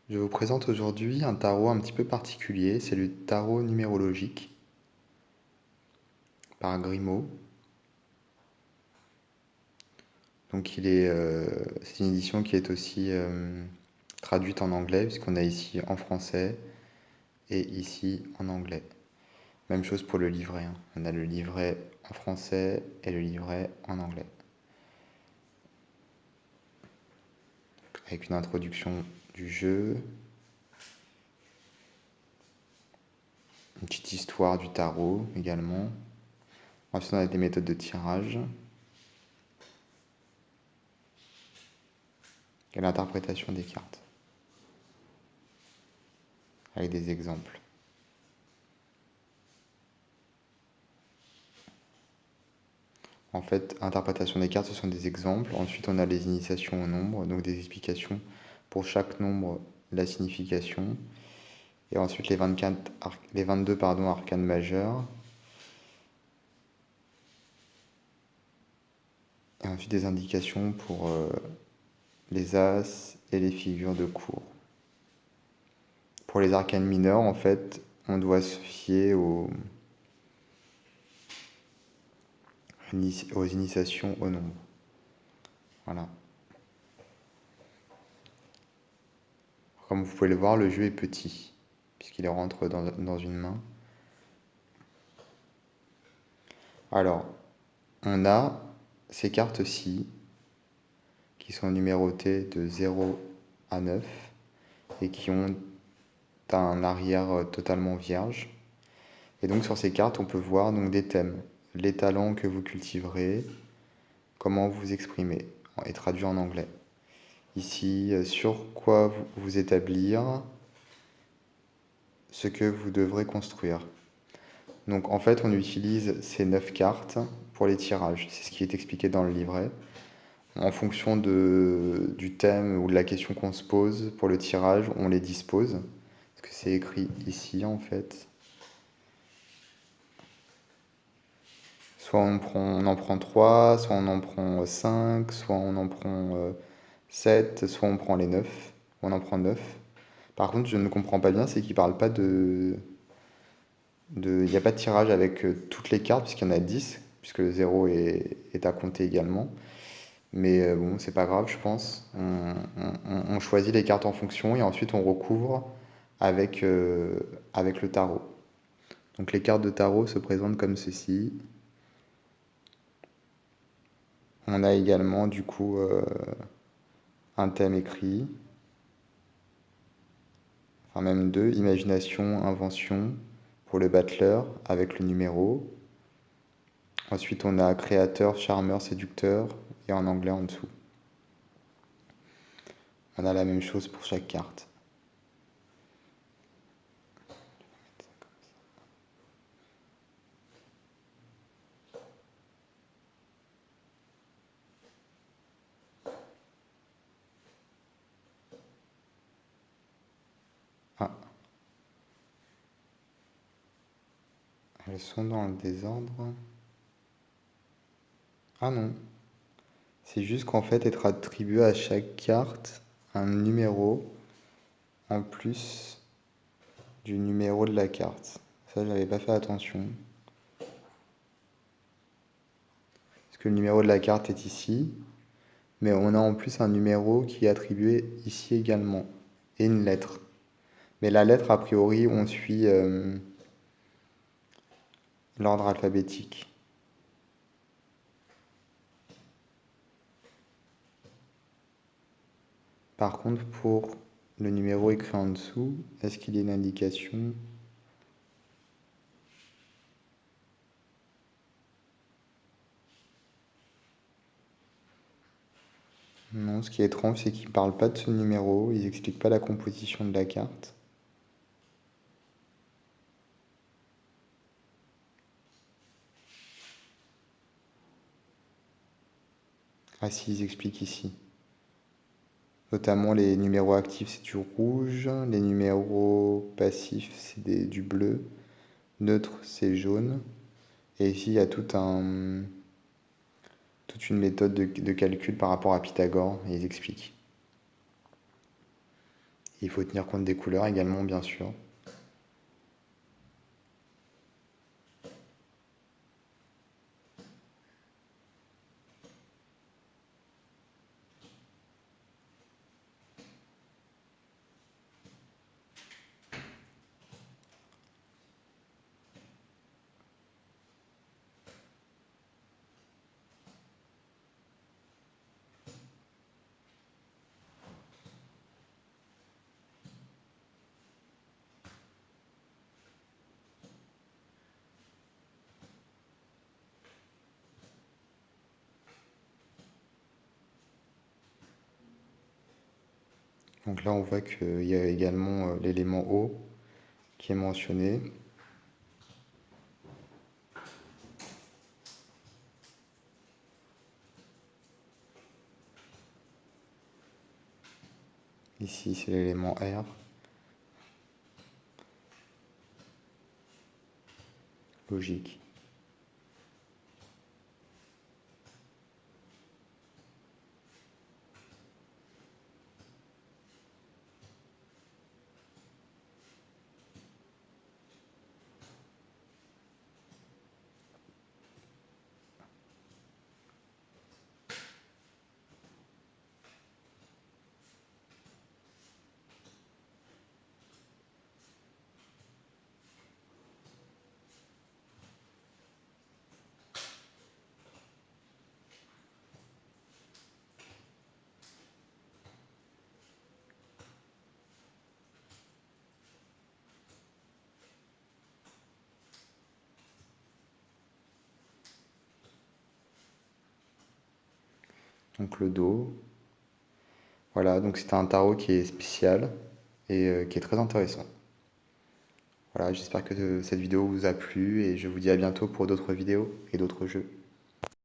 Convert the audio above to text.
Je vous présente aujourd'hui un tarot un petit peu particulier, c'est le tarot numérologique par Grimaud. Donc c'est une édition qui est aussi traduite en anglais, puisqu'on a ici en français et ici en anglais. Même chose pour le livret, hein. On a le livret en français et le livret en anglais. Avec une introduction du jeu, une petite histoire du tarot également. Ensuite, on a des méthodes de tirage et l'interprétation des cartes, avec des exemples. En fait, interprétation des cartes, ce sont des exemples. Ensuite, on a les initiations au nombre, donc des explications pour chaque nombre, la signification. Et ensuite, les 22 arcanes majeures. Et ensuite, des indications pour les as et les figures de cour. Pour les arcanes mineures, en fait, on doit se fier aux initiations au nombre. Voilà. Comme vous pouvez le voir, le jeu est petit, puisqu'il rentre dans une main. Alors, on a ces cartes-ci, qui sont numérotées de 0 à 9, et qui ont un arrière totalement vierge. Et donc sur ces cartes, on peut voir donc des thèmes, les talents que vous cultiverez, comment vous exprimez, et traduit en anglais. Ici, sur quoi vous établir, ce que vous devrez construire. Donc en fait, on utilise ces 9 cartes pour les tirages. C'est ce qui est expliqué dans le livret. En fonction du thème ou de la question qu'on se pose pour le tirage, on les dispose. Parce que c'est écrit ici en fait. Soit on en prend 3, soit on en prend 5, soit on en prend 7, soit on prend les 9. On en prend 9. Par contre, je ne comprends pas bien, c'est qu'il ne parle pas il n'y a pas de tirage avec toutes les cartes, puisqu'il y en a 10, puisque le 0 est à compter également. Mais bon, c'est pas grave, je pense. On choisit les cartes en fonction et ensuite on recouvre avec, avec le tarot. Donc les cartes de tarot se présentent comme ceci. On a également du coup un thème écrit, enfin même deux, imagination, invention pour le battleur avec le numéro. Ensuite on a créateur, charmeur, séducteur et en anglais en dessous. On a la même chose pour chaque carte. Ah, elles sont dans le désordre. Ah non, c'est juste qu'en fait, être attribué à chaque carte un numéro en plus du numéro de la carte. Ça, j'avais pas fait attention. Parce que le numéro de la carte est ici, mais on a en plus un numéro qui est attribué ici également, et une lettre. Mais la lettre, a priori, on suit l'ordre alphabétique. Par contre, pour le numéro écrit en dessous, est-ce qu'il y a une indication? Non, ce qui est étrange, c'est qu'ils ne parlent pas de ce numéro, ils n'expliquent pas la composition de la carte. Ah si, ils expliquent ici. Notamment les numéros actifs, c'est du rouge, les numéros passifs, c'est du bleu, neutre, c'est jaune. Et ici, il y a toute une méthode de calcul par rapport à Pythagore, et ils expliquent. Il faut tenir compte des couleurs également, bien sûr. Donc là, on voit qu'il y a également l'élément eau qui est mentionné. Ici, c'est l'élément R. Logique. Donc le dos. Voilà, donc c'est un tarot qui est spécial et qui est très intéressant. Voilà, j'espère que cette vidéo vous a plu et je vous dis à bientôt pour d'autres vidéos et d'autres jeux.